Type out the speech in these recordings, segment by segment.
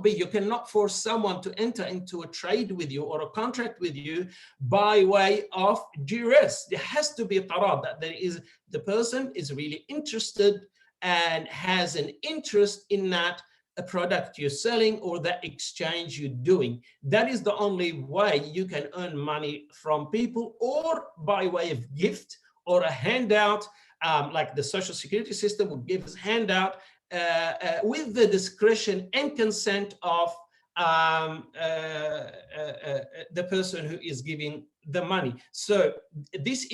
be. You cannot force someone to enter into a trade with you or a contract with you by way of duress. There has to be a tarad, that the person is really interested and has an interest in that a product you're selling or that exchange you're doing. That is the only way you can earn money from people, or by way of gift or a handout, like the social security system would give us handout with the discretion and consent of the person who is giving the money. So this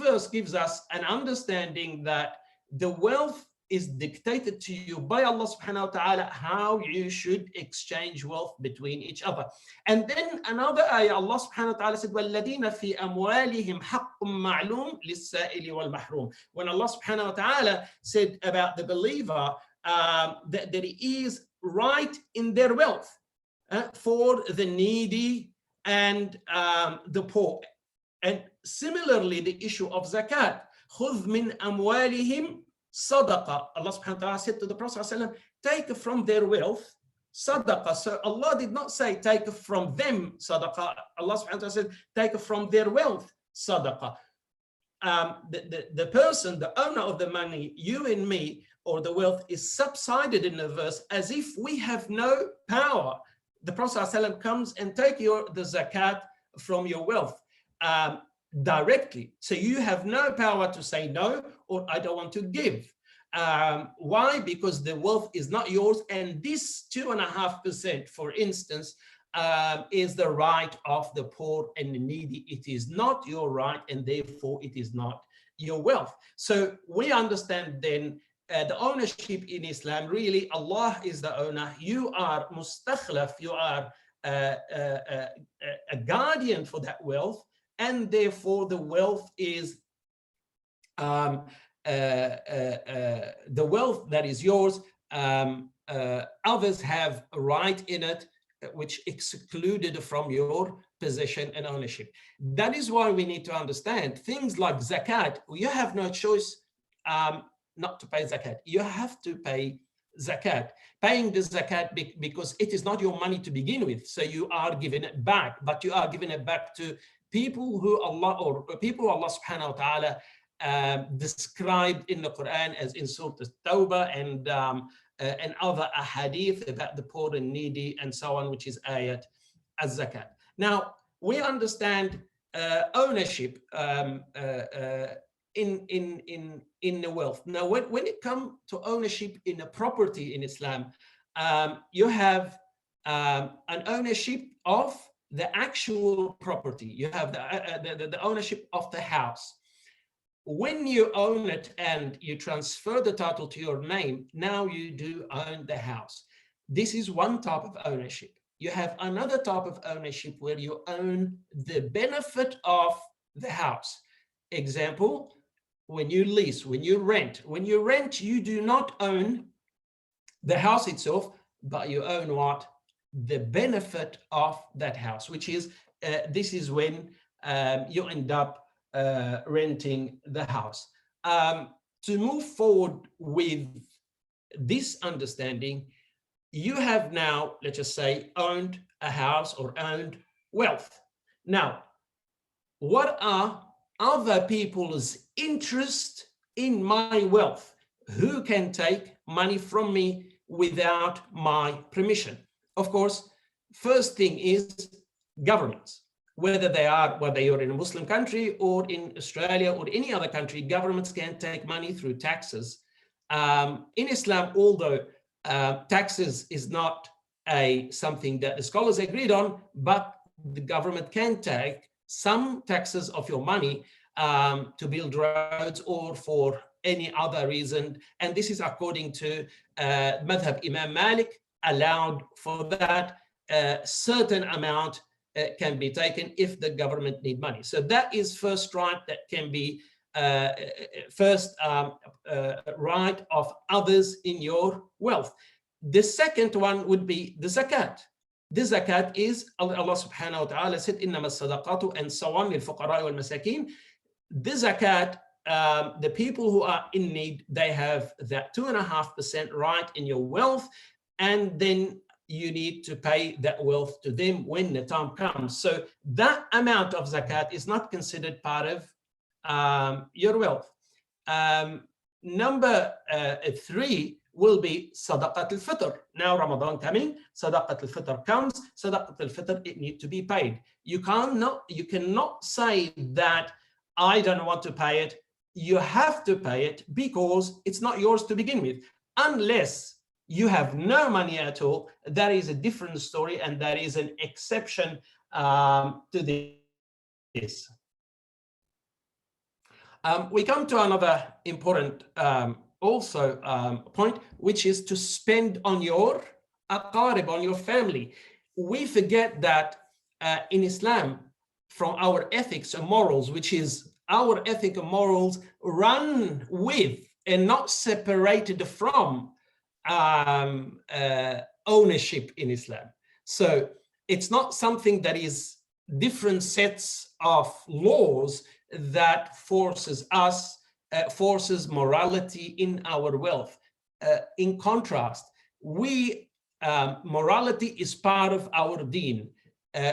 verse gives us an understanding that the wealth is dictated to you by Allah subhanahu wa ta'ala, how you should exchange wealth between each other. And then another ayah, Allah subhanahu wa ta'ala said, وَالَّذِينَ فِي أَمْوَالِهِمْ حَقٌّ مَعْلُومٌ لِلسَّائِلِ وَالْمَحْرُومِ. When Allah subhanahu wa ta'ala said about the believer that there is right in their wealth for the needy and the poor. And similarly, the issue of zakat, خُذْ مِنْ أَمْوَالِهِمْ Sadaqah. Allah subhanahu wa ta'ala said to the Prophet, take from their wealth sadaqah. So Allah did not say take from them sadaqah. Allah subhanahu wa ta'ala said take from their wealth sadaqah. The person, the owner of the money, you and me, or the wealth, is subsided in the verse as if we have no power. The Prophet comes and take the zakat from your wealth directly. So you have no power to say no, or I don't want to give. Why? Because the wealth is not yours, and this 2.5%, for instance, is the right of the poor and the needy. It is not your right, and therefore it is not your wealth. So we understand then the ownership in Islam, really Allah is the owner. You are mustakhlaf, you are a guardian for that wealth, and therefore the wealth is the wealth that is yours. Others have a right in it, which excluded from your possession and ownership. That is why we need to understand things like zakat. You have no choice not to pay zakat. You have to pay zakat. Paying the zakat because it is not your money to begin with, so you are giving it back, but you are giving it back to people who Allah subhanahu wa ta'ala described in the Quran as in Surah At-Tawbah and other ahadith about the poor and needy and so on, which is ayat az-zakat. Now we understand ownership in the wealth. Now when it comes to ownership in a property in Islam, you have an ownership of the actual property. You have the ownership of the house. When you own it and you transfer the title to your name, now you do own the house. This is one type of ownership. You have another type of ownership where you own the benefit of the house. Example, when you lease, when you rent. When you rent, you do not own the house itself, but you own what? The benefit of that house, which is, this is when you end up renting the house. To move forward with this understanding, you have now, let's just say, owned a house or owned wealth. Now, what are other people's interest in my wealth? Who can take money from me without my permission? Of course, first thing is governments. Whether you're in a Muslim country or in Australia or any other country, governments can take money through taxes. In Islam, although taxes is not something that the scholars agreed on, but the government can take some taxes of your money to build roads or for any other reason. And this is according to Madhab Imam Malik, allowed for that. Certain amount can be taken if the government need money. So that is first right, that can be right of others in your wealth. The second one would be the zakat. The zakat is, Allah subhanahu wa ta'ala said, إِنَّمَا الصَّدَقَاتُ and so on, لِلْفُقَرَاءِ وَالْمَسَاكِينِ. The zakat, the people who are in need, they have that 2.5% right in your wealth. and then you need to pay that wealth to them when the time comes. So that amount of zakat is not considered part of your wealth. Number 3 will be sadaqat al-fitr. Now Ramadan coming, sadaqat al-fitr comes. Sadaqat al-fitr, it needs to be paid. You cannot say that I don't want to pay it. You have to pay it because it's not yours to begin with. Unless you have no money at all, that is a different story, and that is an exception to this. We come to another important point, which is to spend on your aqarib, on your family. We forget that in Islam, from our ethics and morals, which is our ethic and morals run with and not separated from ownership in Islam. So it's not something that is different sets of laws that forces forces morality in our wealth. In contrast, morality is part of our deen,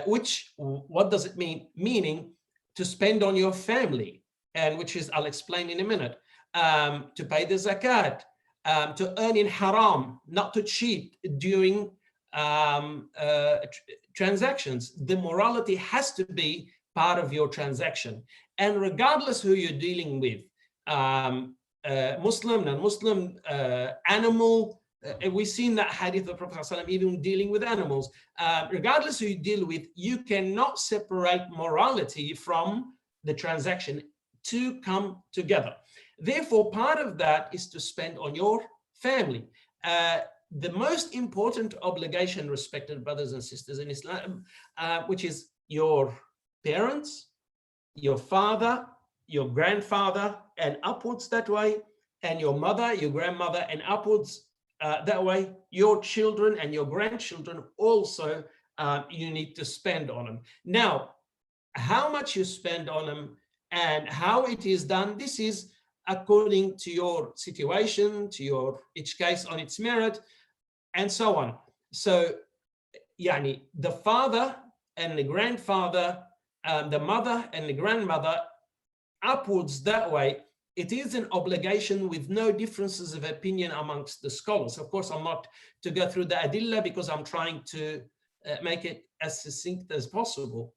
what does it mean? Meaning to spend on your family, and which is, I'll explain in a minute, to pay the zakat, to earn in haram, not to cheat during transactions. The morality has to be part of your transaction. And regardless who you're dealing with, Muslim, non-Muslim, animal, we've seen that hadith of the Prophet ﷺ even dealing with animals. Regardless who you deal with, you cannot separate morality from the transaction to come together. Therefore, part of that is to spend on your family. The most important obligation, respected brothers and sisters in Islam, which is your parents, your father, your grandfather, and upwards that way, and your mother, your grandmother, and upwards that way, your children and your grandchildren also, you need to spend on them. Now, how much you spend on them and how it is done, this is according to your situation, to each case on its merit, and so on. So, the father and the grandfather, the mother and the grandmother, upwards that way, it is an obligation with no differences of opinion amongst the scholars. Of course, I'm not to go through the adillah because I'm trying to make it as succinct as possible.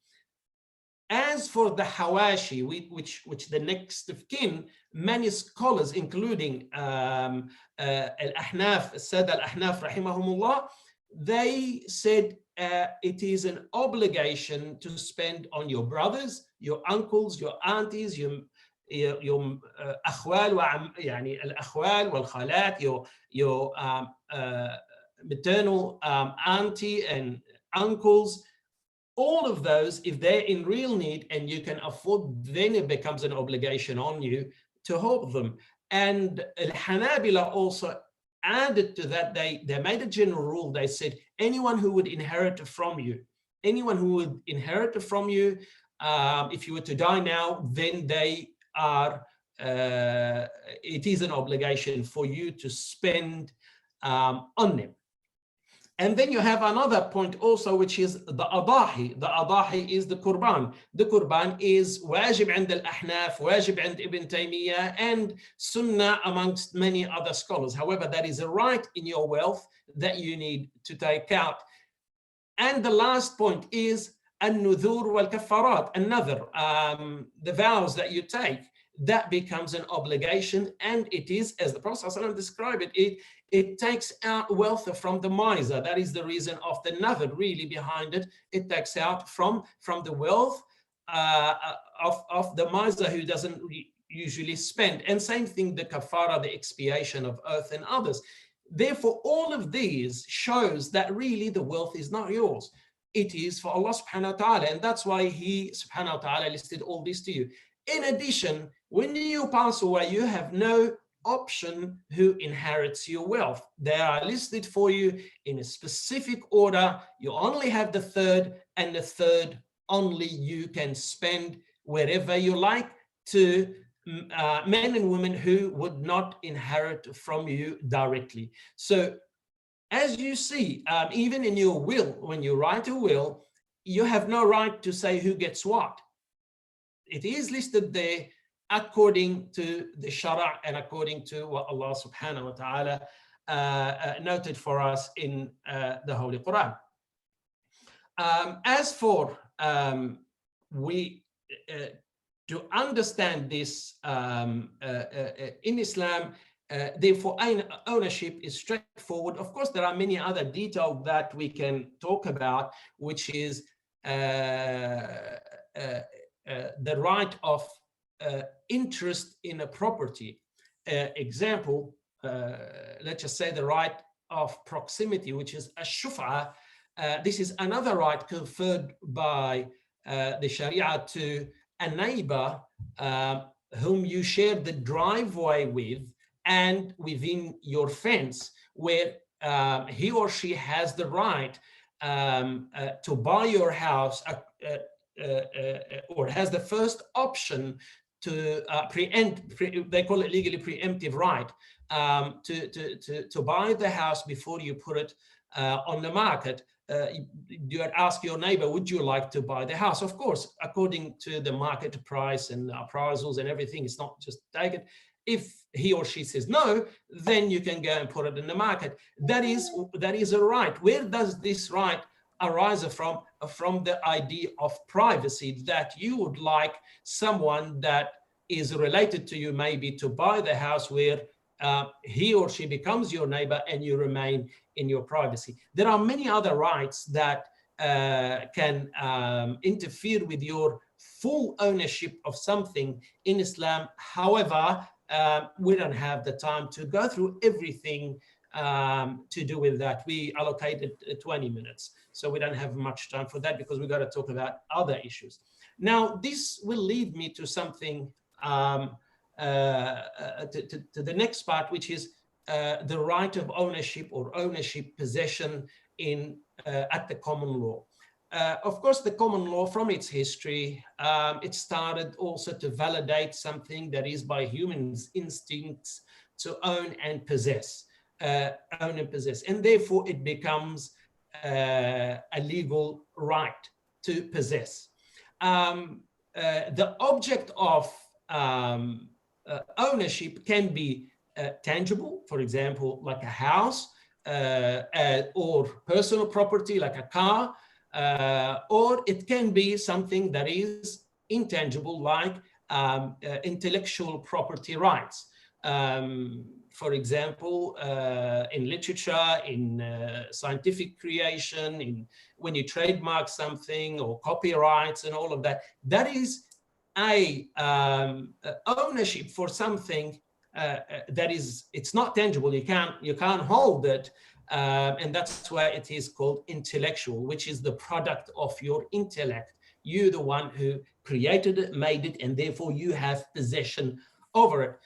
As for the hawashi, which the next of kin, many scholars, including al-Ahnaf, Sad al-Ahnaf rahimahumullah, they said it is an obligation to spend on your brothers, your uncles, your aunties, your akhwal, al-akhwal wal-khalat, your maternal auntie and uncles. All of those, if they're in real need and you can afford, then it becomes an obligation on you to help them. And Al-Hanabila also added to that, they made a general rule. They said anyone who would inherit from you, if you were to die now, then they are, it is an obligation for you to spend on them. And then you have another point also, which is the adahi. The adahi is the qurban. The qurban is wajib عند al-ahnaf, wajib عند Ibn Taymiyyah, and sunnah amongst many other scholars. However, that is a right in your wealth that you need to take out. And the last point is an-nudhur wal-kaffarat, another, the vows that you take, that becomes an obligation, and it is, as the Prophet ﷺ described it, it takes out wealth from the miser. That is the reason of the nadhr really behind it. It takes out from the wealth of the miser who doesn't usually spend. And same thing, the kafara, the expiation of oath and others. Therefore, all of these shows that really the wealth is not yours. It is for Allah subhanahu wa ta'ala. And that's why He subhanahu wa ta'ala listed all this to you. In addition, when you pass away, you have no option who inherits your wealth. They are listed for you in a specific order. You only have the third, and the third only you can spend wherever you like to men and women who would not inherit from you directly. So as you see, even in your will, when you write a will, you have no right to say who gets what. It is listed there according to the Shara and according to what Allah subhanahu wa ta'ala noted for us in the Holy Quran. As for we to understand this in Islam, therefore ownership is straightforward. Of course, there are many other details that we can talk about, which is the right of interest in a property. Example, let's just say the right of proximity, which is a shuf'a. This is another right conferred by the Sharia to a neighbor whom you share the driveway with and within your fence, where he or she has the right to buy your house or has the first option to they call it legally preemptive right, to buy the house before you put it on the market. You ask your neighbor, would you like to buy the house? Of course, according to the market price and appraisals and everything, it's not just take it. If he or she says no, then you can go and put it in the market. That is a right. Where does this right arise from? From the idea of privacy, that you would like someone that is related to you maybe to buy the house, where he or she becomes your neighbor and you remain in your privacy. There are many other rights that can interfere with your full ownership of something in Islam. However, we don't have the time to go through everything to do with that. We allocated 20 minutes, so we don't have much time for that because we got to talk about other issues. Now, this will lead me to something to the next part, which is the right of ownership or ownership possession in at the common law. Of course, the common law, from its history, it started also to validate something that is by humans' instincts to own and possess, and therefore it becomes a legal right to possess. The object of ownership can be tangible, for example, like a house, or personal property like a car, or it can be something that is intangible, like intellectual property rights. For example, in literature, in scientific creation, when you trademark something, or copyrights and all of that, that is a ownership for something that is, it's not tangible. You can't hold it, and that's why it is called intellectual, which is the product of your intellect. You're the one who created it, made it, and therefore you have possession over it.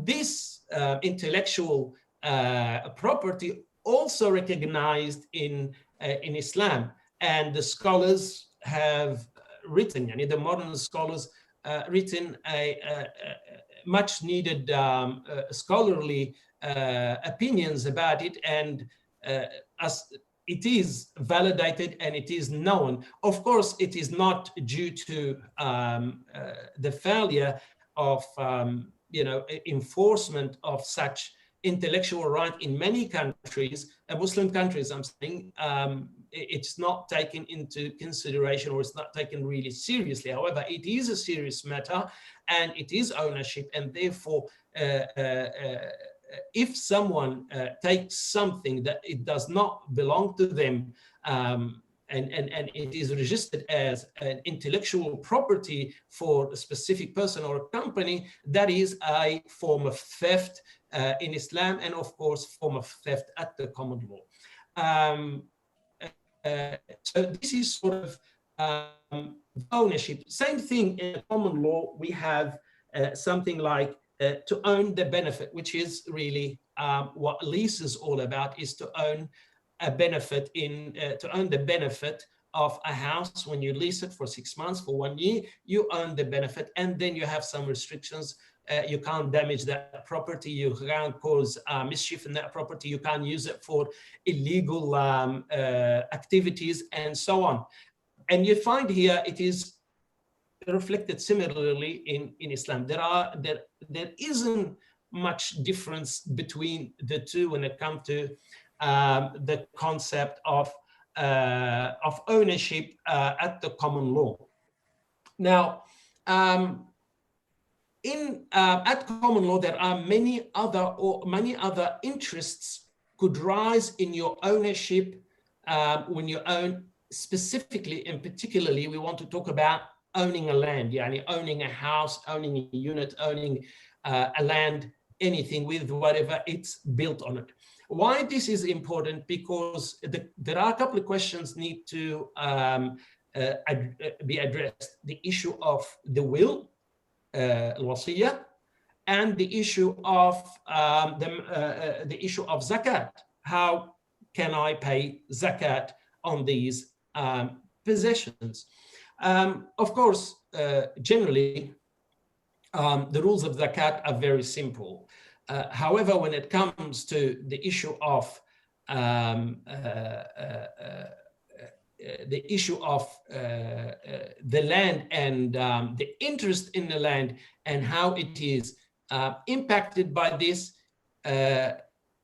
This intellectual property also recognized in Islam, and the scholars have written, and the modern scholars written a much needed scholarly opinions about it, and as it is validated and it is known. Of course, it is not due to the failure of enforcement of such intellectual right in many countries, Muslim countries, I'm saying, it's not taken into consideration, or it's not taken really seriously. However, it is a serious matter and it is ownership, and therefore if someone takes something that it does not belong to them, and it is registered as an intellectual property for a specific person or a company, that is a form of theft in Islam, and of course, form of theft at the common law. So this is sort of ownership. Same thing in common law, we have something like to own the benefit, which is really what lease is all about, is to own a benefit to own the benefit of a house. When you lease it for 6 months, for 1 year, you own the benefit, and then you have some restrictions You can't damage that property. You can't cause mischief in that property. You can't use it for illegal activities and so on. And you find here it is reflected similarly in Islam. There isn't much difference between the two when it comes to the concept of ownership at the common law. Now, at common law, there are many other interests could rise in your ownership when you own. Specifically and particularly, we want to talk about owning a land, yani owning a house, owning a unit, owning a land, anything with whatever it's built on it. Why this is important? Because there are a couple of questions need to be addressed. The issue of the will, al-wasiyya, and the issue of zakat. How can I pay zakat on these possessions? Of course, generally, the rules of zakat are very simple. However, when it comes to the issue of the land and the interest in the land and how it is impacted by this,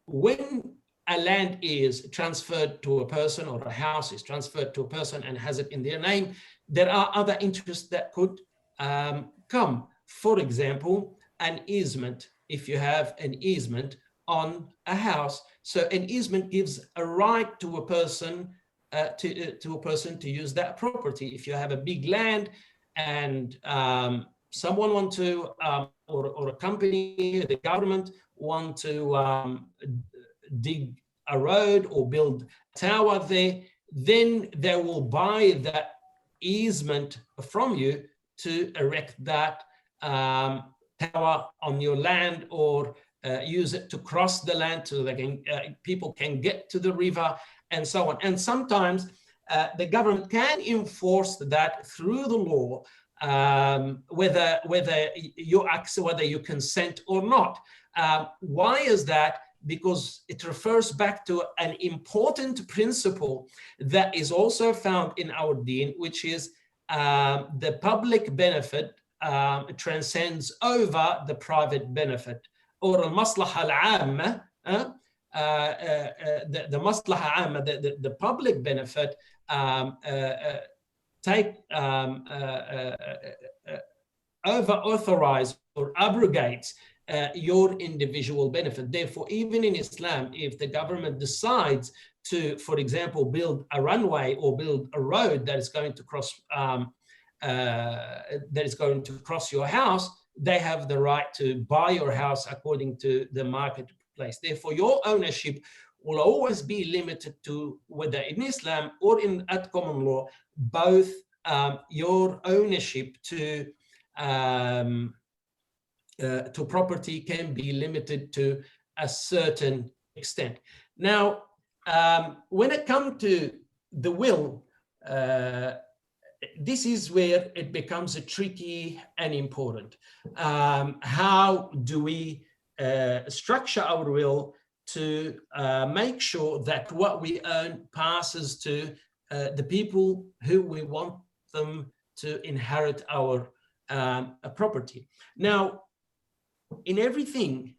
when a land is transferred to a person or a house is transferred to a person and has it in their name, there are other interests that could come. For example, an easement. If you have an easement on a house, so an easement gives a right to a person to use that property. If you have a big land and someone want to, or a company, the government want to dig a road or build a tower there, then they will buy that easement from you to erect that tower on your land, or use it to cross the land so that people can get to the river and so on. And sometimes the government can enforce that through the law, whether you consent or not. Why is that? Because it refers back to an important principle that is also found in our deen, which is the public benefit transcends over the private benefit, or al-maslaha al-amma, the maslaha amma, the public benefit over-authorize or abrogates your individual benefit. Therefore, even in Islam, if the government decides to, for example, build a runway or build a road that is going to cross your house, they have the right to buy your house according to the marketplace. Therefore, your ownership will always be limited to, whether in Islam or at common law, both your ownership to property can be limited to a certain extent. Now, when it comes to the will, this is where it becomes tricky and important. How do we structure our will to make sure that what we own passes to the people who we want them to inherit our property? Now, in everything,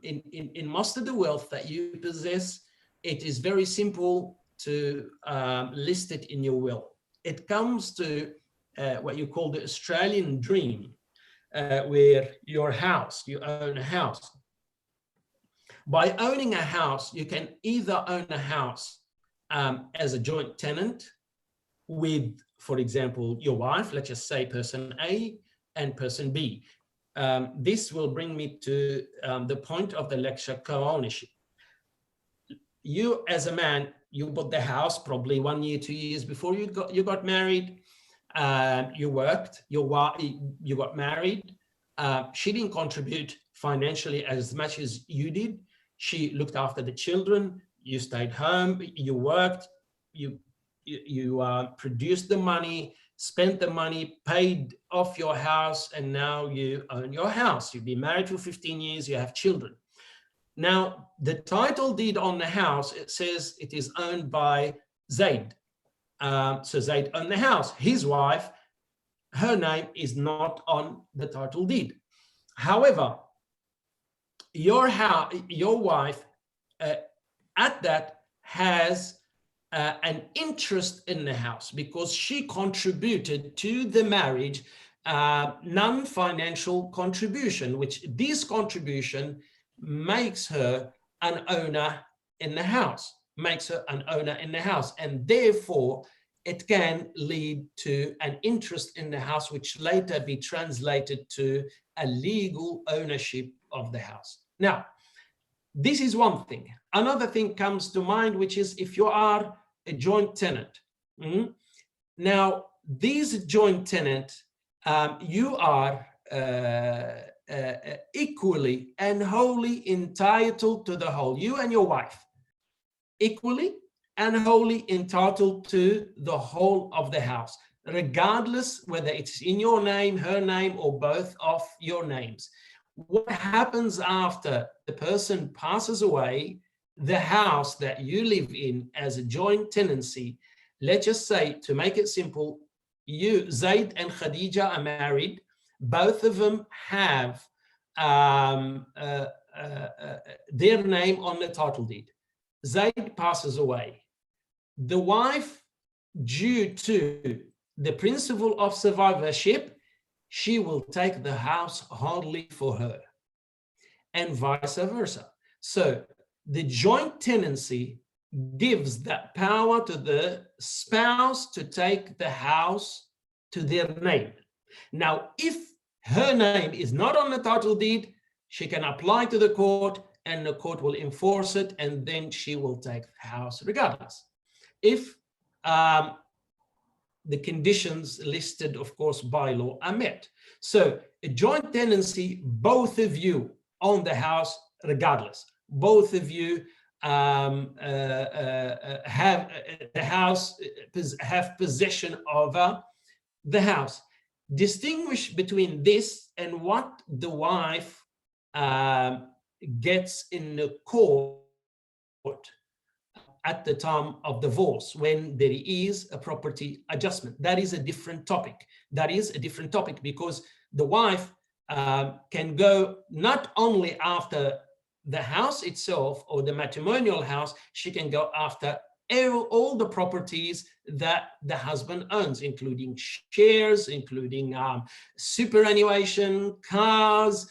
in most of the wealth that you possess, it is very simple to list it in your will. It comes to what you call the Australian dream, where your house, you own a house. By owning a house, you can either own a house as a joint tenant with, for example, your wife, let's just say person A and person B. This will bring me to the point of the lecture, co-ownership. You as a man, you bought the house probably 1 year, 2 years before you got married. You worked, you got married. She didn't contribute financially as much as you did. She looked after the children. You stayed home. You worked. You produced the money. spent the money, paid off your house, and now you own your house. You've been married for 15 years, you have children. Now, the title deed on the house, it says it is owned by Zaid. So Zaid owned the house. His wife, her name is not on the title deed. However, your wife at that has an interest in the house because she contributed to the marriage, non-financial contribution, which this contribution makes her an owner in the house, and therefore it can lead to an interest in the house, which later be translated to a legal ownership of the house. Now, this is one thing. Another thing comes to mind, which is if you are a joint tenant. Now, these joint tenant, you are equally and wholly entitled to the whole, you and your wife, equally and wholly entitled to the whole of the house, regardless whether it's in your name, her name, or both of your names. What happens after the person passes away, the house that you live in as a joint tenancy, let's just say, to make it simple, you, Zaid and Khadija, are married. Both of them have their name on the title deed. Zaid passes away. The wife, due to the principle of survivorship, she will take the house wholly for her, and vice versa. So the joint tenancy gives that power to the spouse to take the house to their name. Now, if her name is not on the title deed, she can apply to the court and the court will enforce it, and then she will take the house regardless. If the conditions listed, of course, by law are met. So a joint tenancy, both of you own the house regardless. Both of you have the house, have possession over the house. Distinguish between this and what the wife gets in the court at the time of divorce, when there is a property adjustment. That is a different topic. That is a different topic because the wife can go not only after the house itself or the matrimonial house, she can go after all the properties that the husband owns, including shares, including superannuation, cars,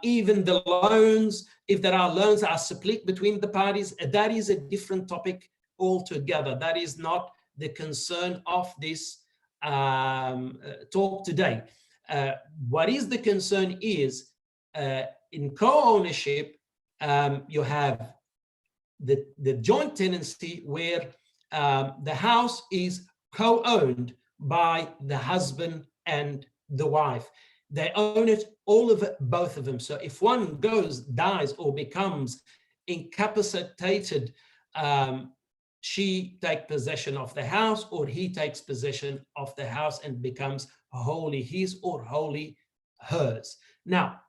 even the loans. If there are loans that are split between the parties, that is a different topic altogether. That is not the concern of this talk today. What is the concern is in co-ownership, you have the joint tenancy where the house is co-owned by the husband and the wife. They own it, all of it, both of them. So if one dies or becomes incapacitated, she takes possession of the house, or he takes possession of the house and becomes wholly his or wholly hers. Now,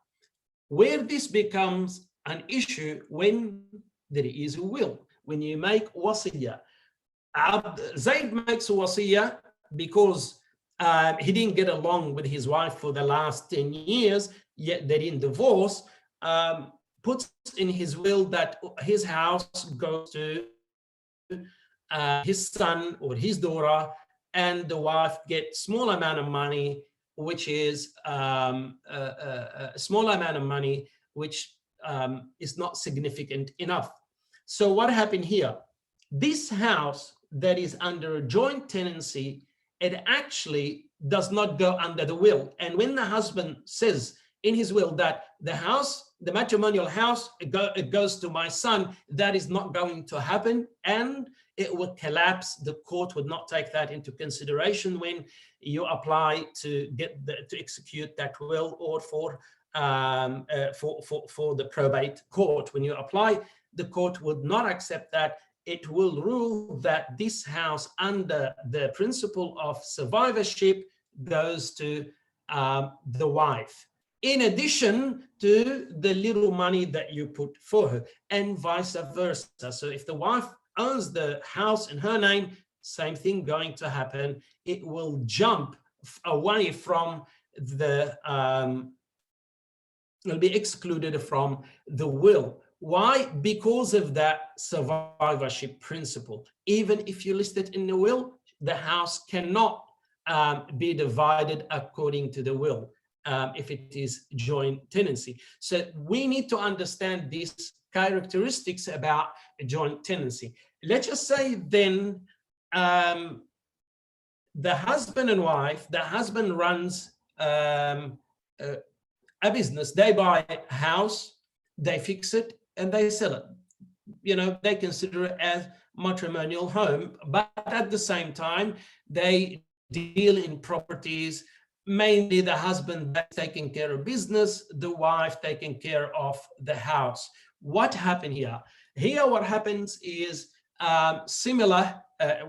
where this becomes an issue when there is a will, when you make wasiyah. Zaid makes a wasiyah because he didn't get along with his wife for the last 10 years, yet they're in divorce, puts in his will that his house goes to his son or his daughter, and the wife gets small amount of money, which is a small amount of money, which is not significant enough. So what happened here? This house that is under a joint tenancy, it actually does not go under the will. And when the husband says in his will that the house, the matrimonial house, it goes to my son, that is not going to happen, and it would collapse. The court would not take that into consideration when you apply to execute that will, or for the probate court. When you apply, the court would not accept that, it will rule that this house, under the principle of survivorship, goes to the wife, in addition to the little money that you put for her, and vice versa. So if the wife owns the house in her name, same thing going to happen. It will jump away from the, will be excluded from the will. Why? Because of that survivorship principle. Even if you list it in the will, the house cannot be divided according to the will if it is joint tenancy. So we need to understand these characteristics about joint tenancy. Let's just say then the husband and wife, the husband runs a business. They buy a house, they fix it, and they sell it. You know, they consider it as matrimonial home, but at the same time, they deal in properties. Mainly the husband taking care of business, the wife taking care of the house. What happened here? Here, what happens is similar.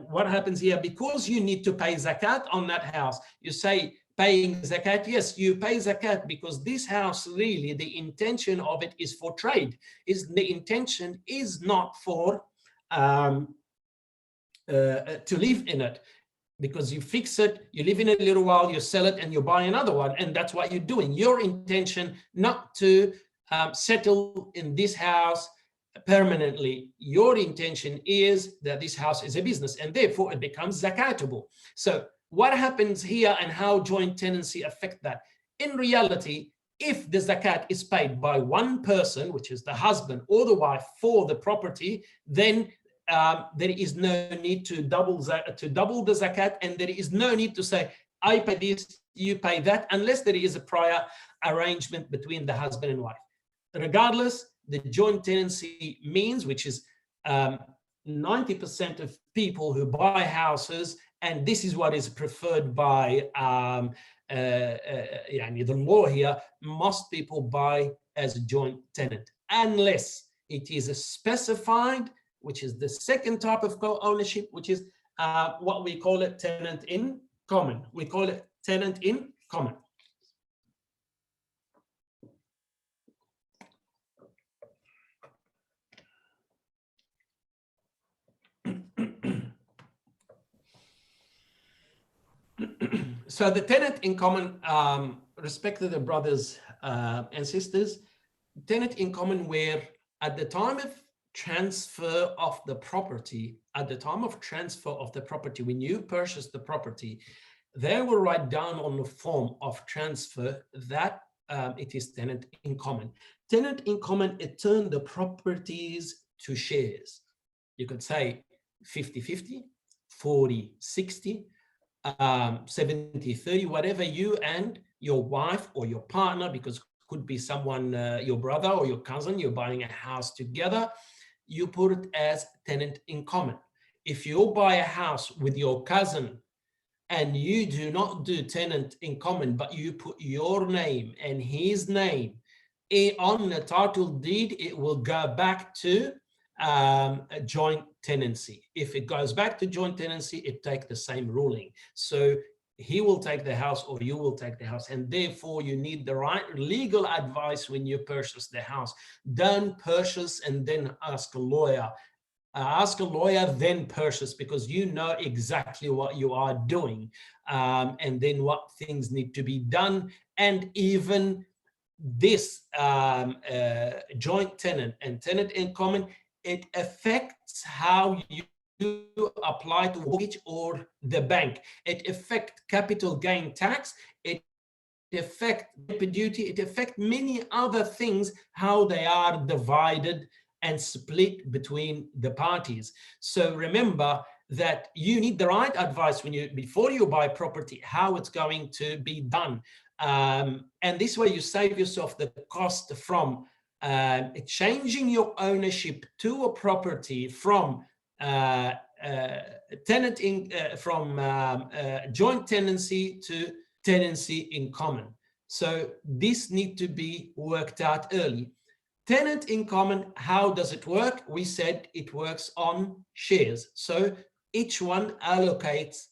What happens here, because you need to pay zakat on that house. You say, paying zakat, yes, you pay zakat because this house, really, the intention of it is for trade. The intention is not for to live in it, because you fix it, you live in it a little while, you sell it, and you buy another one, and that's what you're doing. Your intention not to settle in this house permanently. Your intention is that this house is a business, and therefore it becomes zakatable. So what happens here, and how joint tenancy affect that? In reality, if the zakat is paid by one person, which is the husband or the wife, for the property, then there is no need to double the zakat, and there is no need to say, I pay this, you pay that, unless there is a prior arrangement between the husband and wife. Regardless, the joint tenancy means, which is 90% of people who buy houses, and this is what is preferred by the law here, most people buy as a joint tenant, unless it is specified, which is the second type of co-ownership, which is what we call it tenant in common. We call it tenant in common. So the tenant in common, respected brothers and sisters, tenant in common where at the time of transfer of the property, when you purchase the property, they will write down on the form of transfer that it is tenant in common. Tenant in common, it turned the properties to shares. You could say 50-50, 40-60, 70-30, whatever you and your wife or your partner, because it could be someone, your brother or your cousin, you're buying a house together, you put it as tenant in common. If you buy a house with your cousin and you do not do tenant in common, but you put your name and his name on the title deed, it will go back to a joint tenancy. If it goes back to joint tenancy, it takes the same ruling. So he will take the house or you will take the house, and therefore you need the right legal advice when you purchase the house. Don't purchase and then ask a lawyer. Ask a lawyer, then purchase, because you know exactly what you are doing, and then what things need to be done. And even this joint tenant and tenant in common, it affects how you apply to mortgage or the bank. It affects capital gain tax. It affects duty. It affects many other things, how they are divided and split between the parties. So remember that you need the right advice before you buy property, how it's going to be done. And this way you save yourself the cost from changing your ownership to a property from joint tenancy to tenancy in common. So this needs to be worked out early. Tenant in common, how does it work? We said it works on shares. So each one allocates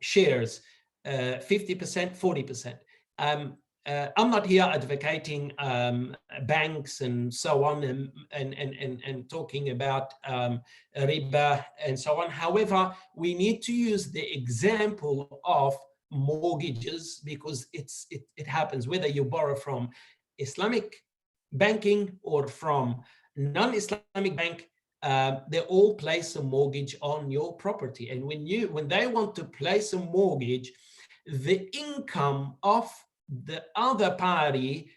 shares, 50%, 40%. I'm not here advocating banks and so on and talking about riba and so on. However, we need to use the example of mortgages because it happens whether you borrow from Islamic banking or from non-Islamic bank. They all place a mortgage on your property, and when they want to place a mortgage, the income of the other party,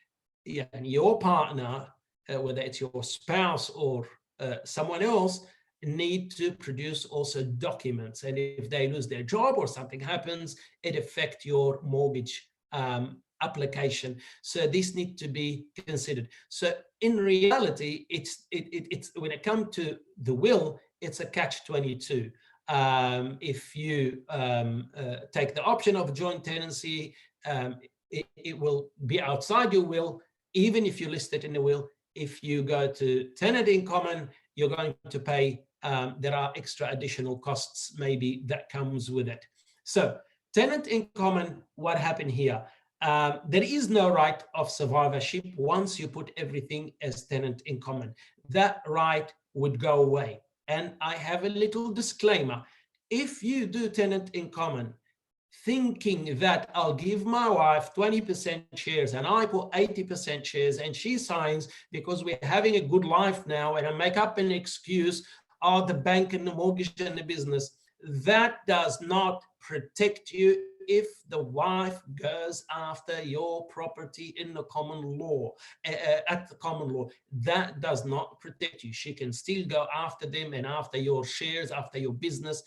your partner, whether it's your spouse or someone else, need to produce also documents. And if they lose their job or something happens, it affects your mortgage application. So this needs to be considered. So in reality, it's when it comes to the will, it's a catch-22. If you take the option of joint tenancy, it will be outside your will, even if you list it in the will. If you go to tenant in common, you're going to pay, there are extra additional costs maybe that comes with it. So tenant in common, what happened here? There is no right of survivorship once you put everything as tenant in common. That right would go away. And I have a little disclaimer. If you do tenant in common, thinking that I'll give my wife 20% shares and I put 80% shares and she signs because we're having a good life now, and I make up an excuse, the bank and the mortgage and the business, that does not protect you if the wife goes after your property in the common law, at the common law. That does not protect you. She can still go after them and after your shares, after your business.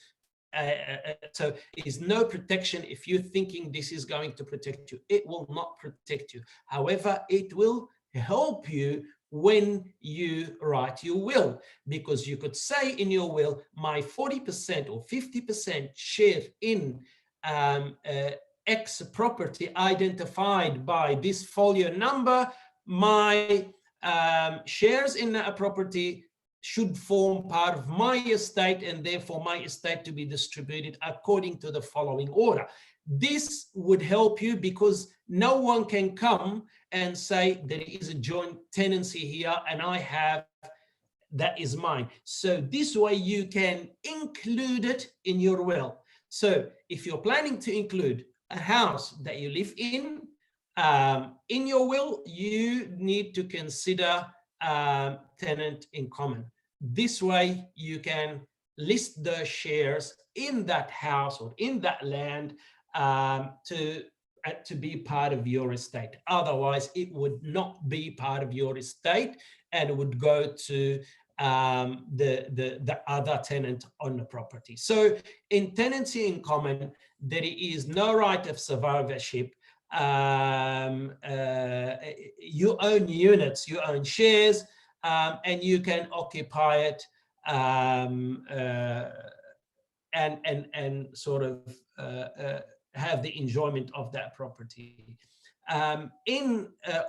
So is no protection if you're thinking this is going to protect you. It will not protect you. However, it will help you when you write your will, because you could say in your will, my 40% or 50% share in X property identified by this folio number, my shares in that property should form part of my estate, and therefore my estate to be distributed according to the following order. This would help you because no one can come and say there is a joint tenancy here and I have, that is mine. So this way you can include it in your will. So if you're planning to include a house that you live in your will, you need to consider tenant in common. This way you can list the shares in that house or in that land to be part of your estate. Otherwise, it would not be part of your estate and it would go to the other tenant on the property. So in tenancy in common, there is no right of survivorship. You own units, you own shares, and you can occupy it and sort of have the enjoyment of that property.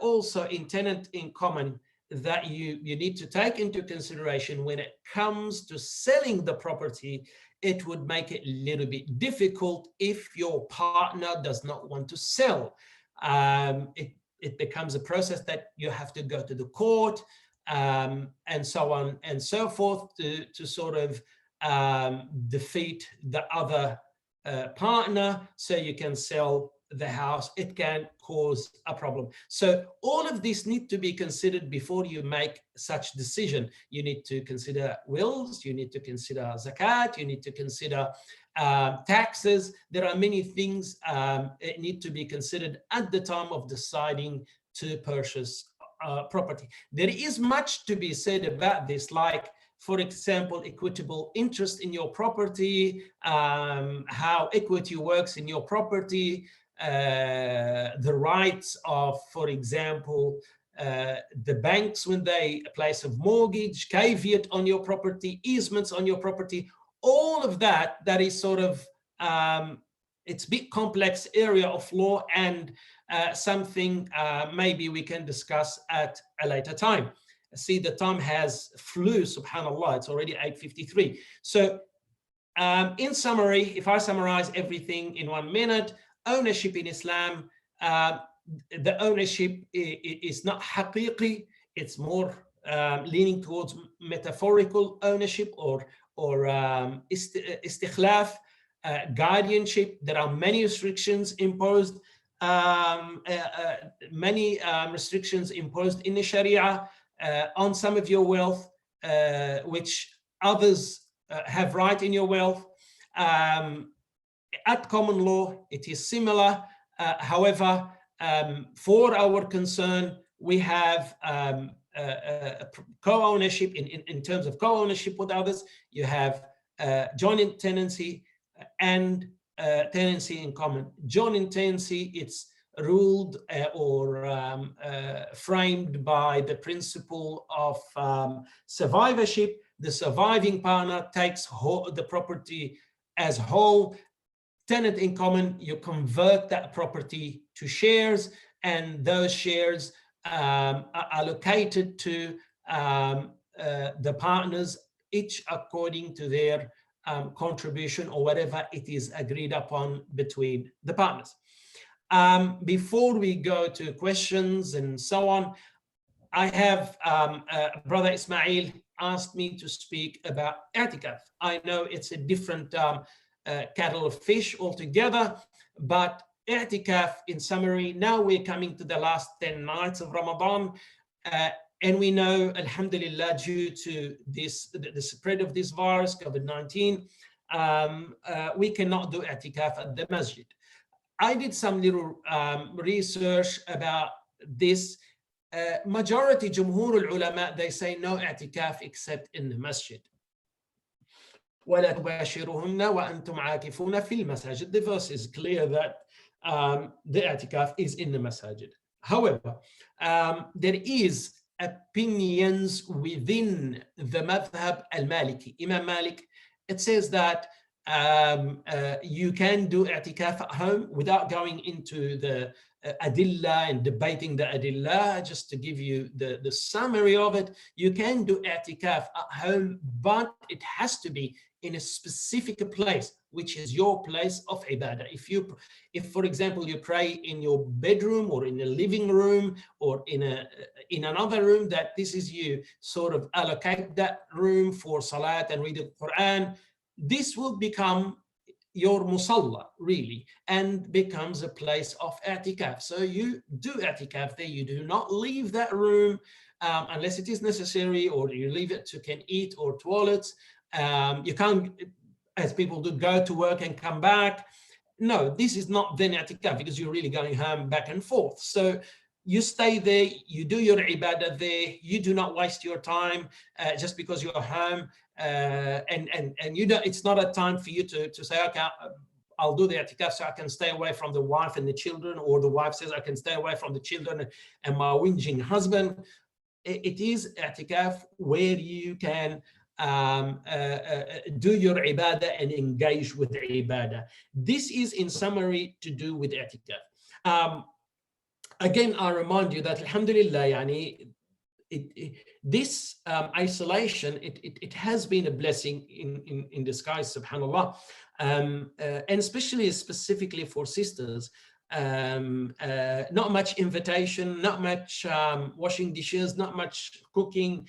Also in tenant in common, that you need to take into consideration when it comes to selling the property, it would make it a little bit difficult if your partner does not want to sell. It becomes a process that you have to go to the court and so on and so forth to sort of defeat the other partner so you can sell the house. It can cause a problem. So all of this need to be considered before you make such decision. You need to consider wills, you need to consider zakat, you need to consider taxes. There are many things that need to be considered at the time of deciding to purchase property. There is much to be said about this, like, for example, equitable interest in your property, how equity works in your property, the rights of, for example, the banks when they place a mortgage, caveat on your property, easements on your property, all of that, that is sort of it's a bit complex area of law, and something maybe we can discuss at a later time. See, the time has flew, subhanallah, it's already 8:53. So in summary, if I summarize everything in 1 minute, ownership in Islam, the ownership is not haqiqi, it's more leaning towards metaphorical ownership or istikhlaf, guardianship. There are many restrictions imposed, restrictions imposed in the Sharia on some of your wealth, which others have right in your wealth. At common law, it is similar. However, for our concern, we have co-ownership in terms of co-ownership with others. You have joint tenancy and tenancy in common. Joint tenancy, it's ruled or framed by the principle of survivorship. The surviving partner takes the property as whole. Tenant in common, you convert that property to shares, and those shares are allocated to the partners, each according to their contribution or whatever it is agreed upon between the partners. Before we go to questions and so on, I have Brother Ismail asked me to speak about i'tikaf. I know it's a different kettle of fish altogether, but i'tikaf, in summary, now we're coming to the last 10 nights of Ramadan, and we know, alhamdulillah, due to the spread of this virus, COVID-19, we cannot do i'tikaf at the masjid. I did some little research about this. Majority Jumhur al-Ulama, they say no i'tikaf except in the masjid. وَلَا تُبَاشِرُهُنَّ وَأَنْتُمْ عَاكِفُونَ فِي الْمَسَاجِدِ. The verse is clear that the i'tikaf is in the masajid. However, there is opinions within the madhab al-Maliki. Imam Malik, it says that you can do i'tikaf at home without going into the adillah and debating the adillah. Just to give you the summary of it, you can do i'tikaf at home, but it has to be in a specific place, which is your place of ibadah. If for example, you pray in your bedroom or in a living room or in another room, that this is, you sort of allocate that room for salat and read the Quran, this will become your musalla, really, and becomes a place of i'tikaf. So you do i'tikaf there. You do not leave that room unless it is necessary, or you leave it to can eat or toilets. You can't, as people do, go to work and come back. No, this is not then i'tikaf, because you're really going home back and forth. So you stay there, you do your ibadah there, you do not waste your time just because you're home, and you don't, it's not a time for you to say, okay, I'll do the i'tikaf so I can stay away from the wife and the children, or the wife says I can stay away from the children and my whinging husband. It is i'tikaf where you can do your ibadah and engage with ibadah. This is in summary to do with i'tikaf. Again, I remind you that alhamdulillah, yani, this isolation, it has been a blessing in disguise, subhanallah, and specifically for sisters. Not much invitation, not much washing dishes, not much cooking,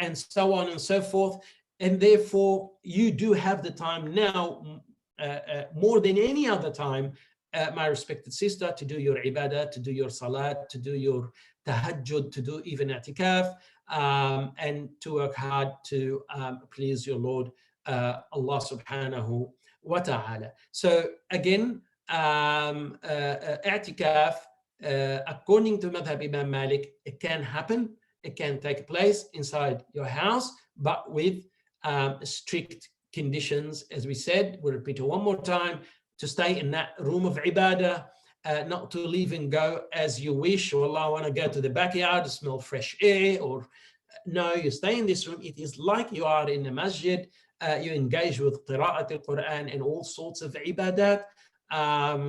and so on and so forth. And therefore, you do have the time now, more than any other time, my respected sister, to do your ibadah, to do your salat, to do your tahajjud, to do even i'tikaf, and to work hard to please your Lord, Allah subhanahu wa ta'ala. So again, i'tikaf, according to Madhab Imam Malik, it can happen, it can take place inside your house, but with strict conditions, as we said. We'll repeat it one more time: to stay in that room of ibadah, not to leave and go as you wish. Or Allah, I want to go to the backyard to smell fresh air, or no, you stay in this room. It is like you are in the masjid. You engage with qira'at al-Quran and all sorts of ibadat.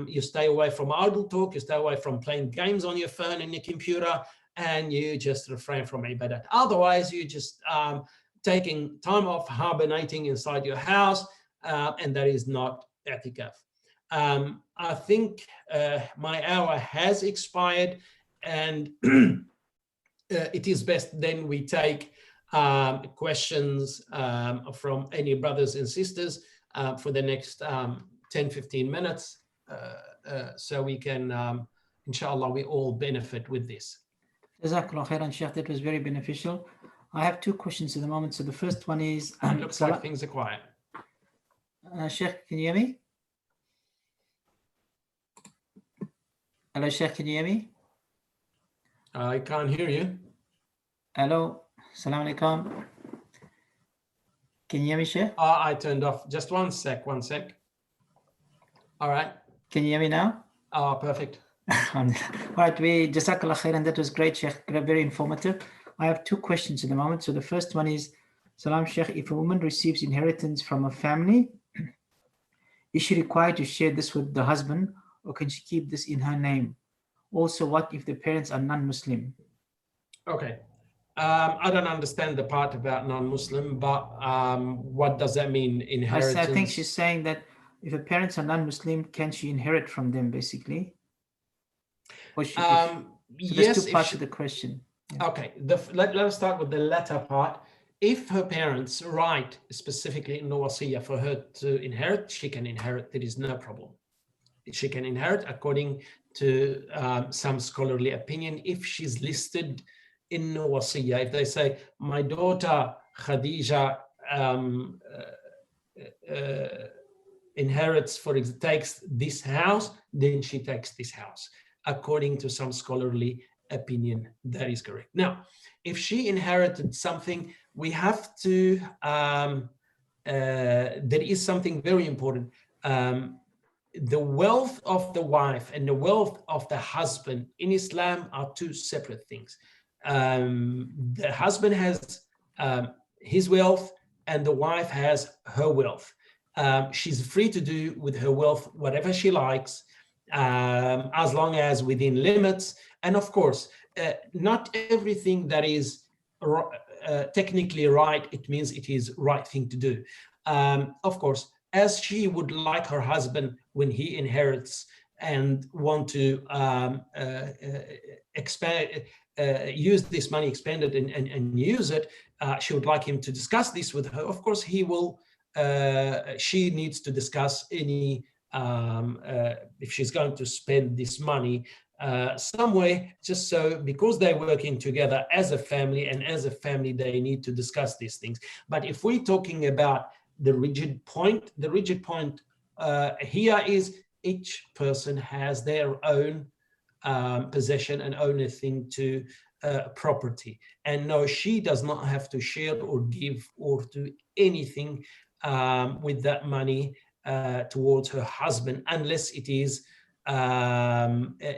You stay away from idle talk, you stay away from playing games on your phone and your computer, and you just refrain from ibadat. Otherwise, you just taking time off, hibernating inside your house, and that is not i'tikaf. I think my hour has expired, and it is best then we take questions from any brothers and sisters for the next 10-15 minutes, so we can, inshallah, we all benefit with this. Jazakallah khairan, Sheikh. That was very beneficial. I have two questions at the moment. So the first one is... looks like things are quiet. Sheikh, can you hear me? Hello, Sheikh, can you hear me? I can't hear you. Hello, Assalamu alaikum. Can you hear me, Sheikh? I turned off. Just one sec. All right. Can you hear me now? Perfect. All right, Jazakallah khairan. That was great, Sheikh. Very informative. I have two questions at the moment. So the first one is, Salam, Sheikh, if a woman receives inheritance from a family, is she required to share this with the husband, or can she keep this in her name? Also, what if the parents are non-Muslim? Okay. I don't understand the part about non-Muslim, but what does that mean, inheritance? I think she's saying that if her parents are non-Muslim, can she inherit from them, basically? Or she, so yes. There's two parts of the question. Yeah. Okay. Let us start with the latter part. If her parents write specifically in the wasiyah for her to inherit, she can inherit. There is no problem. She can inherit according to some scholarly opinion. If she's listed in the wasiyah, if they say, my daughter Khadija inherits, takes this house, then she takes this house. According to some scholarly opinion, that is correct. Now, if she inherited something, we have to, there is something very important. The wealth of the wife and the wealth of the husband in Islam are two separate things. The husband has his wealth and the wife has her wealth. She's free to do with her wealth whatever she likes, as long as within limits. And of course, not everything that is technically right, it means it is right thing to do. Of course, as she would like her husband when he inherits and want to use this money, expand it and use it, she would like him to discuss this with her. Of course, he will. She needs to discuss any if she's going to spend this money some way, just so, because they're working together as a family, and as a family they need to discuss these things. But if we're talking about the rigid point here is each person has their own possession and own a thing to property, and no, she does not have to share or give or do anything with that money towards her husband, unless it is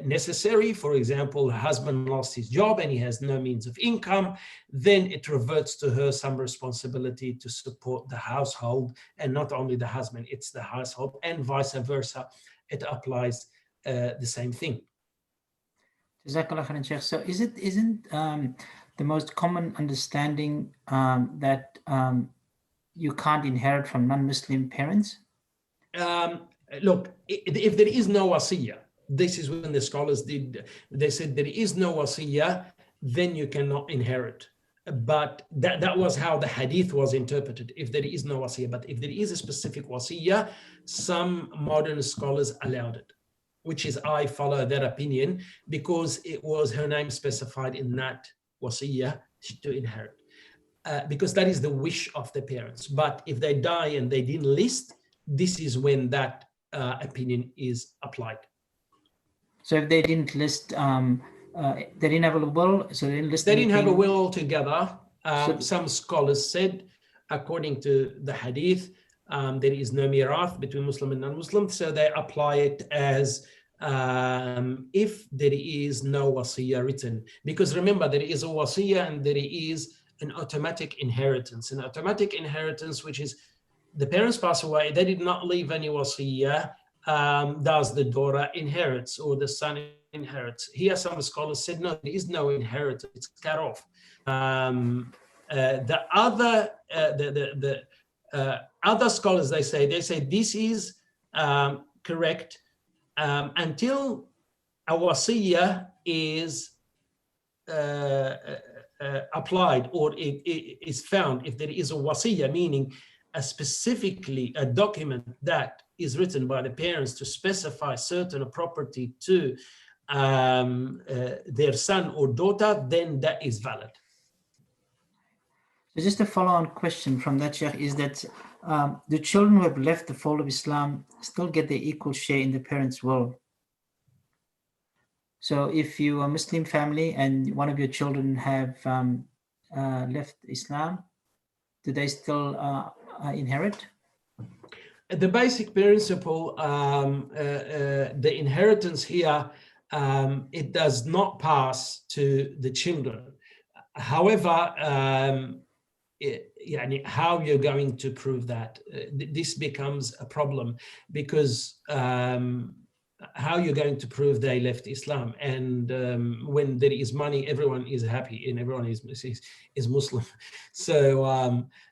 necessary. For example, her husband lost his job and he has no means of income, then it reverts to her some responsibility to support the household, and not only the husband, it's the household, and vice versa. It applies the same thing. Jazakallah khairan, Sheikh. So isn't the most common understanding that you can't inherit from non-Muslim parents? Look, if there is no wasiyah, this is when the scholars they said there is no wasiyah, then you cannot inherit. But that was how the hadith was interpreted, if there is no wasiyah. But if there is a specific wasiyah, some modern scholars allowed it, which is, I follow that opinion, because it was her name specified in that wasiyah to inherit. Because that is the wish of the parents. But if they die and they didn't list, this is when that opinion is applied. So if they didn't list, they didn't have a will, so they didn't list. They didn't have a will altogether. Some scholars said, according to the hadith, there is no mirath between Muslim and non-Muslim, so they apply it as if there is no wasiyah written. Because remember, there is a wasiyah and there is an automatic inheritance. An automatic inheritance, which is the parents pass away, they did not leave any wasiyah, does the daughter inherits or the son inherits? Here some scholars said no, there is no inheritance, it's cut off. The other scholars, they say this is correct until a wasiyah is applied, or it is found. If there is a wasiyah, meaning specifically a document that is written by the parents to specify certain property to their son or daughter, then that is valid. So just a follow-on question from that, Sheikh, is that the children who have left the fold of Islam still get their equal share in the parents' will? So if you are a Muslim family and one of your children have left Islam, do they still inherit? The basic principle, the inheritance here, it does not pass to the children. However, how you're going to prove that, this becomes a problem, because how you're going to prove they left Islam, and when there is money, everyone is happy and everyone is Muslim. So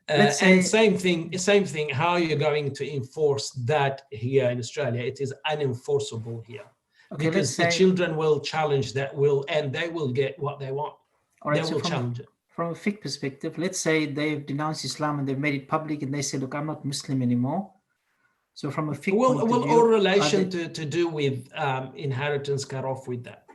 and same thing, how you're going to enforce that here in Australia? It is unenforceable here, because the children will challenge that will, and they will get what they want. All right, they will challenge it. From a fiqh perspective, let's say they've denounced Islam and they've made it public and they say, look, I'm not Muslim anymore. So from a fiqh point of view, all relation to do with inheritance cut off with that.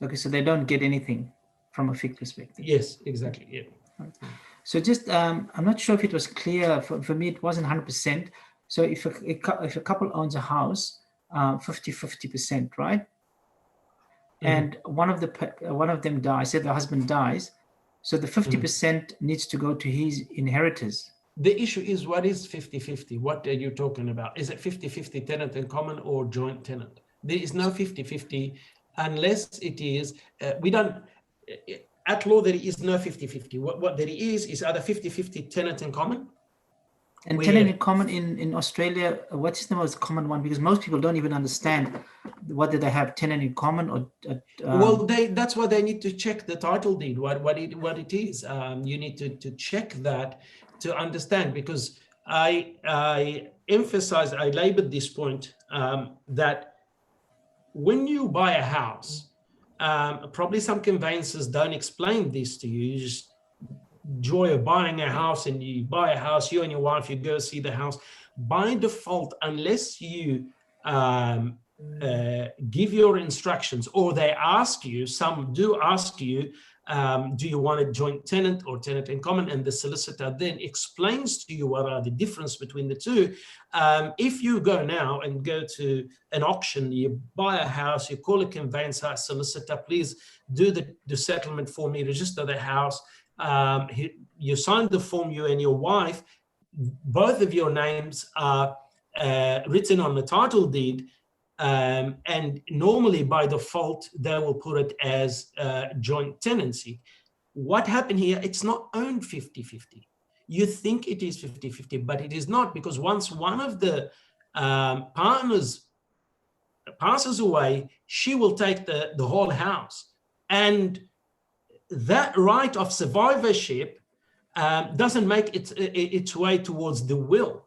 Okay, so they don't get anything from a fiqh perspective. Yes, exactly. Yeah. Okay. So just, I'm not sure if it was clear. For me, it wasn't 100%. So if a couple owns a house, 50-50%, right? Mm-hmm. And one of them dies, say the husband dies, so the 50% needs to go to his inheritors. The issue is, what is 50-50? What are you talking about? Is it 50-50 tenant in common or joint tenant? There is no 50-50 unless it is, we don't, at law there is no 50-50. What there is either 50-50 tenant in common. And tenant in common in Australia, what's the most common one? Because most people don't even understand whether they have tenant in common or. Well, that's why they need to check the title deed, what it is. You need to check that to understand, because I labored this point that when you buy a house, probably some conveyancers don't explain this to you. You just joy of buying a house, and you buy a house, you and your wife, you go see the house. By default, unless you give your instructions, or they ask you, some do ask you, do you want a joint tenant or tenant in common? And the solicitor then explains to you what are the difference between the two. If you go now and go to an auction, you buy a house, you call a conveyancer, solicitor, please do the settlement for me, register the house. You sign the form, you and your wife, both of your names are written on the title deed, and normally by default they will put it as joint tenancy. What happened here, it's not owned 50-50. You think it is 50-50, but it is not, because once one of the partners passes away, she will take the whole house, and that right of survivorship doesn't make its way towards the will,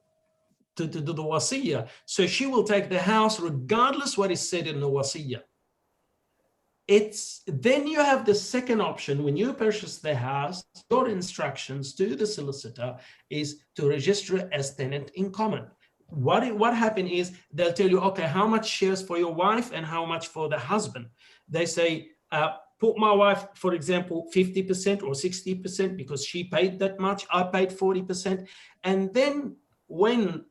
to the wasiyah. So she will take the house regardless what is said in the wasiyah. Then you have the second option. When you purchase the house, your instructions to the solicitor is to register it as tenant in common. What happened is, they'll tell you, okay, how much shares for your wife and how much for the husband? They say, put my wife, for example, 50% or 60% because she paid that much, I paid 40%. And then when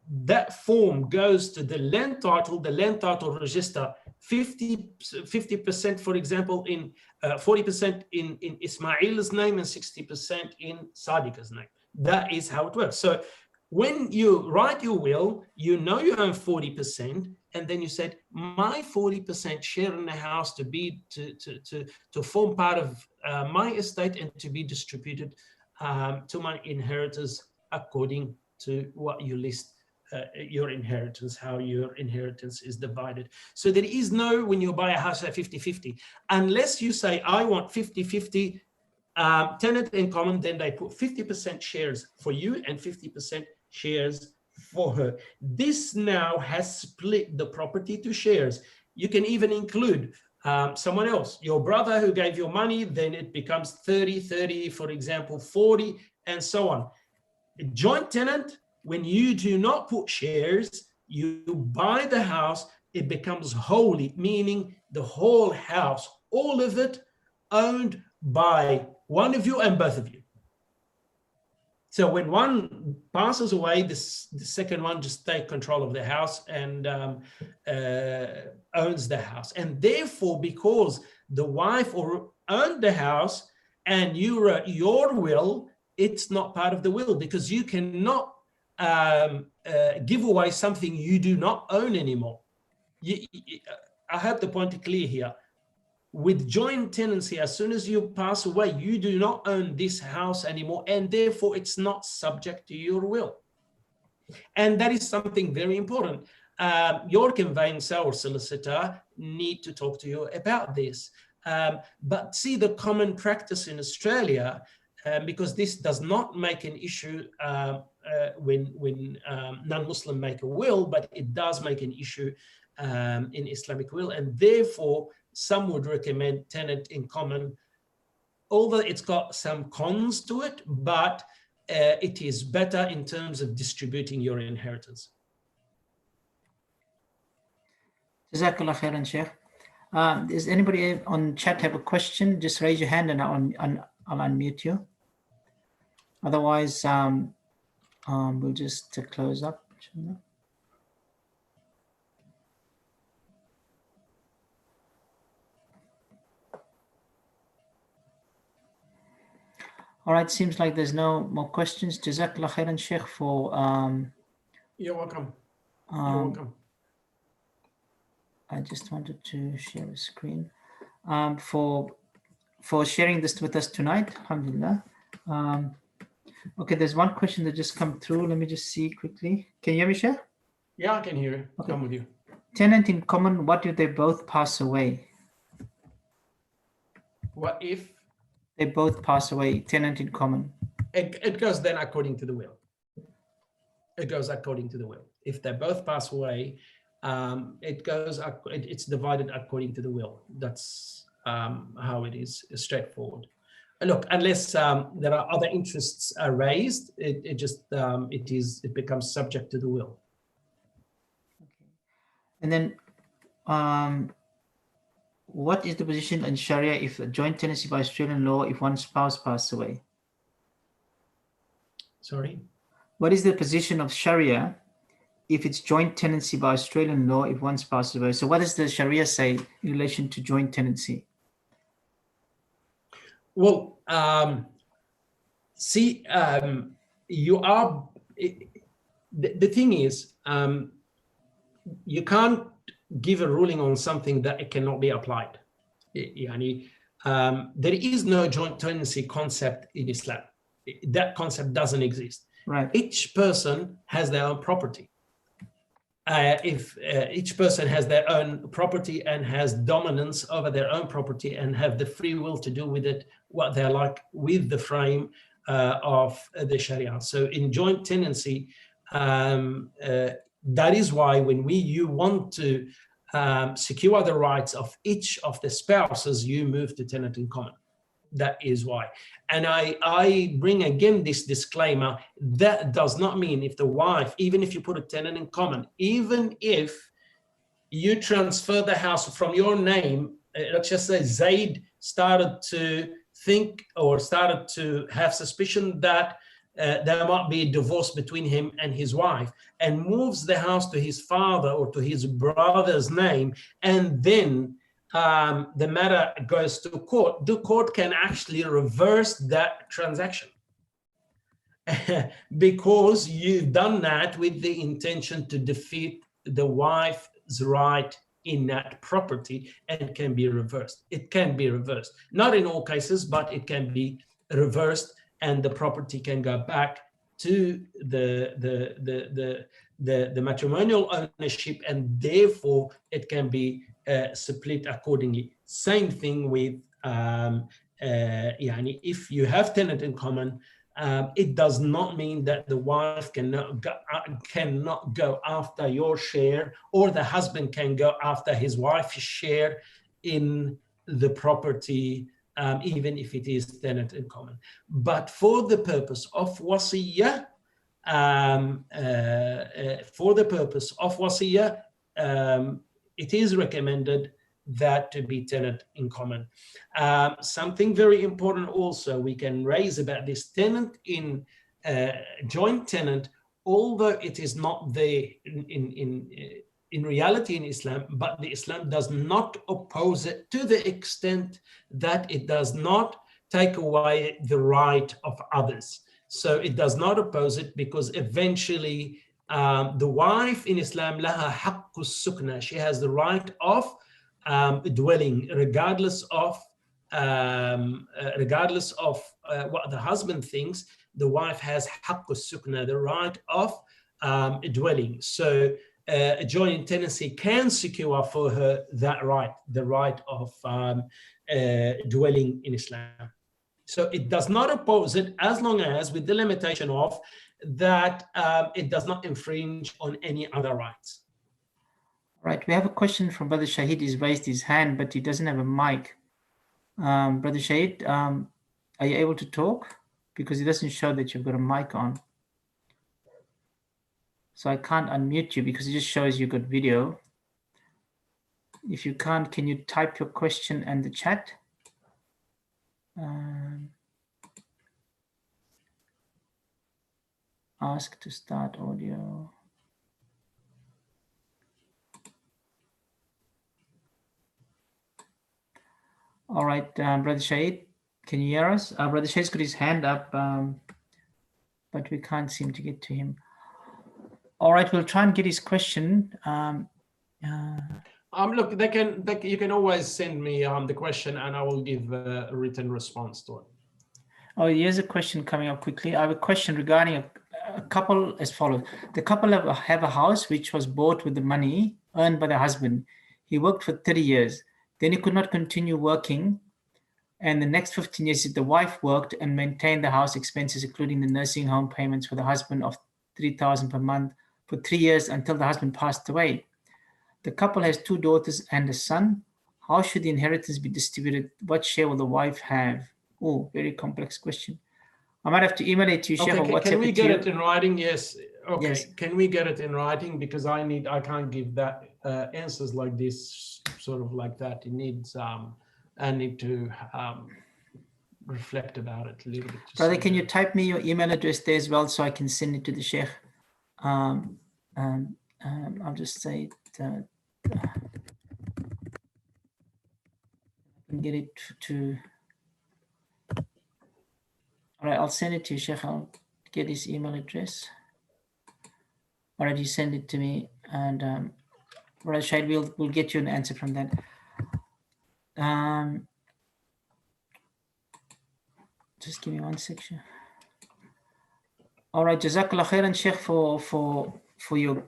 that form goes to the land title register 50%, for example, in 40% in Ismail's name and 60% in Sadiq's name. That is how it works. So when you write your will, you know you own 40%, and then you said, my 40% share in the house to form part of my estate and to be distributed to my inheritors according to what you list your inheritance, how your inheritance is divided. So there is no, when you buy a house at 50-50, unless you say, I want 50-50 tenant in common, then they put 50% shares for you and 50% shares for her. This now has split the property to shares. You can even include someone else, your brother who gave you money, then it becomes 30, for example, 40, and so on. A joint tenant, when you do not put shares, you buy the house, it becomes wholly, meaning the whole house, all of it owned by one of you and both of you. So when one passes away, the second one just takes control of the house and owns the house. And therefore, because the wife owned the house and you wrote your will, it's not part of the will, because you cannot give away something you do not own anymore. I hope the point is clear here. With joint tenancy, as soon as you pass away, you do not own this house anymore, and therefore it's not subject to your will. And that is something very important. Your conveyancer or solicitor need to talk to you about this. But see, the common practice in Australia, because this does not make an issue when non-Muslim make a will, but it does make an issue in Islamic will, and therefore some would recommend tenant in common, although it's got some cons to it, but it is better in terms of distributing your inheritance. Jazakallah khairan, Sheikh. Does anybody on chat have a question? Just raise your hand and I'll unmute you. Otherwise, we'll just close up. All right, seems like there's no more questions. Jazakallah khairan, Sheikh, for... You're welcome. You're welcome. I just wanted to share the screen. For sharing this with us tonight, alhamdulillah. Okay, there's one question that just come through. Let me just see quickly. Can you hear me, Sheikh? Yeah, I can hear you. Okay. I'm with you. Tenant in common, what if they both pass away? What if? They both pass away, tenant in common. It goes then according to the will. It goes according to the will. If they both pass away, it's divided according to the will. That's how it is, straightforward. Look, unless there are other interests raised, it becomes subject to the will. Okay. And then, what is the position in Sharia if a joint tenancy by Australian law if one spouse passed away? Sorry? What is the position of Sharia if it's joint tenancy by Australian law if one spouse passes away? So what does the Sharia say in relation to joint tenancy? Well, you are... The thing is, you can't give a ruling on something that it cannot be applied. There is no joint tenancy concept in Islam. That concept doesn't exist. Right. Each person has their own property. If each person has their own property and has dominance over their own property and have the free will to do with it what they like with the frame of the Sharia. So in joint tenancy, that is why when you want to secure the rights of each of the spouses, you move to tenant in common. That is why. And I bring again this disclaimer, that does not mean if the wife, even if you put a tenant in common, even if you transfer the house from your name, let's just say Zaid started to think or started to have suspicion that there might be a divorce between him and his wife, and moves the house to his father or to his brother's name, and then the matter goes to court. The court can actually reverse that transaction because you've done that with the intention to defeat the wife's right in that property, and it can be reversed. It can be reversed. Not in all cases, but it can be reversed, and the property can go back to the matrimonial ownership, and therefore it can be split accordingly. Same thing with if you have tenant in common, it does not mean that the wife cannot go after your share, or the husband can go after his wife's share in the property, even if it is tenant in common. But for the purpose of wasiyah, it is recommended that to be tenant in common. Something very important also we can raise about this tenant in joint tenant, although it is not there in reality in Islam, but the Islam does not oppose it to the extent that it does not take away the right of others. So it does not oppose it, because eventually the wife in Islam, laha haqqus sukna, she has the right of dwelling, regardless of what the husband thinks. The wife has haqqus sukna, the right of dwelling. So a joint tenancy can secure for her that right, the right of dwelling in Islam. So it does not oppose it, as long as with the limitation of that it does not infringe on any other rights. Right, we have a question from Brother Shahid. He's raised his hand, but he doesn't have a mic. Brother Shahid, are you able to talk? Because it doesn't show that you've got a mic on. So I can't unmute you because it just shows you've got video. If you can't, can you type your question in the chat? Ask to start audio. All right, Brother Shahid, can you hear us? Brother Shahid's got his hand up, but we can't seem to get to him. All right, we'll try and get his question. Look, you can always send me the question, and I will give a written response to it. Oh, here's a question coming up quickly. I have a question regarding a couple as follows. The couple have a house which was bought with the money earned by the husband. He worked for 30 years. Then he could not continue working. And the next 15 years, the wife worked and maintained the house expenses, including the nursing home payments for the husband of $3,000 per month for 3 years until the husband passed away. The couple has 2 daughters and a son. How should the inheritance be distributed? What share will the wife have? Oh, very complex question. I might have to email it to you, Sheikh, or WhatsApp can we it to get you. it in writing? Yes. Okay. Yes. Can we get it in writing? Because I can't give that answers like this, sort of like that. It needs I need to reflect about it a little bit. Brother, can you type me your email address there as well so I can send it to the Sheikh? I'll just say it. I can get it to. All right, I'll send it to you, Sheikh. I'll get his email address. All right, you send it to me, and Brother Shahid, we'll get you an answer from that. Just give me one section. All right, Jazakallah khairan, Sheikh, for your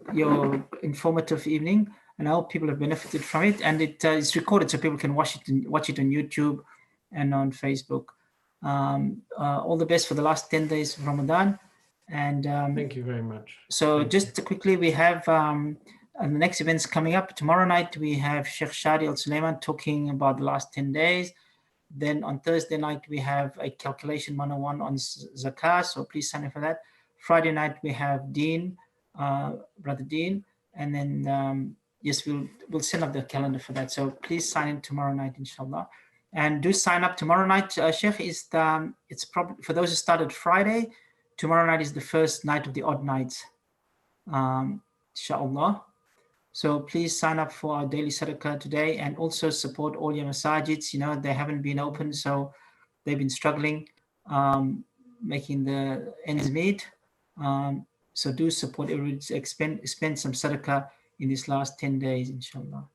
informative evening, and I hope people have benefited from it. And it is recorded, so people can watch it on YouTube and on Facebook. All the best for the last 10 days of Ramadan. And thank you very much. So just quickly, we have the next events coming up. Tomorrow night, we have Sheikh Shadi Al-Sulaiman talking about the last 10 days. Then on Thursday night, we have a calculation 101 on Zakat, so please sign up for that. Friday night, we have Dean, Brother Dean, and then, yes, we'll send up the calendar for that. So please sign in tomorrow night, inshallah. And do sign up tomorrow night. Sheikh, it's probably, for those who started Friday, tomorrow night is the first night of the odd nights, inshallah. So please sign up for our daily sadaqah today, and also support all your masajids. You know, they haven't been open, so they've been struggling, making the ends meet. So do support everybody, spend some sadaqah in these last 10 days, inshallah.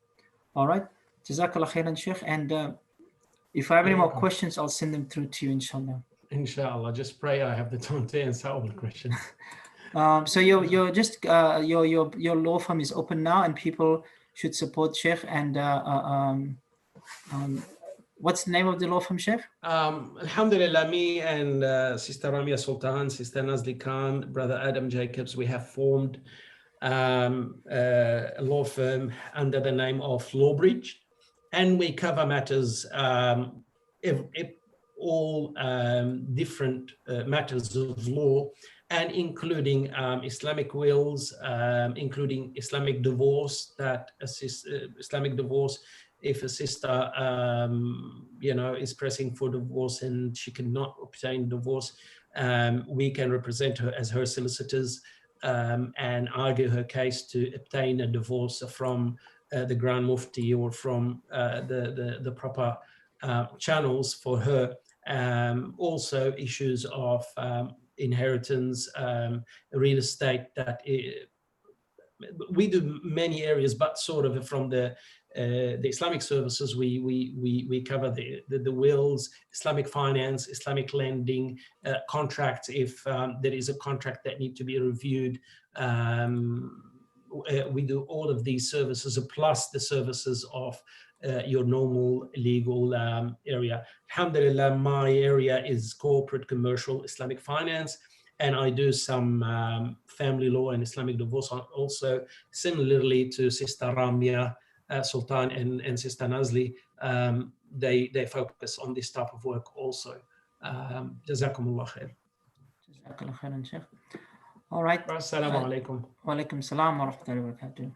All right. Jazakallah khairan, Sheikh. And if I have any more questions, I'll send them through to you, inshallah. Inshallah, just pray I have the time to answer all the questions. So your law firm is open now, and people should support Sheikh. And what's the name of the law firm, Sheikh? Alhamdulillah, me and Sister Ramia Sultan, Sister Nazli Khan, Brother Adam Jacobs, we have formed a law firm under the name of Lawbridge, and we cover matters, all different matters of law, and including Islamic wills, including Islamic divorce, that assists Islamic divorce. If a sister, is pressing for divorce and she cannot obtain divorce, we can represent her as her solicitors and argue her case to obtain a divorce from the Grand Mufti or from the proper channels for her. Also issues of inheritance, real estate, that we do many areas, but sort of from the Islamic services, we cover the wills, Islamic finance, Islamic lending, contracts. If there is a contract that need to be reviewed, we do all of these services, plus the services of your normal legal area. Alhamdulillah, my area is corporate, commercial, Islamic finance, and I do some family law and Islamic divorce also, similarly to Sister Ramia Sultan and Sister Nazli. They focus on this type of work also. Jazakumullah khair. Jazakallah khairan, Sheikh. All right. Assalamu alaikum. Wa alaikum salam wa rahmatullahi wa barakatuh.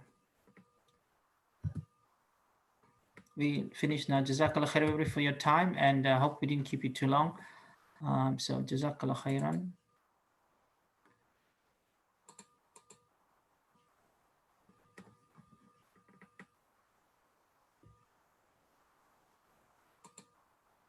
We finished now. Jazakallah khairan for your time, and I hope we didn't keep you too long. So Jazakallah khairan.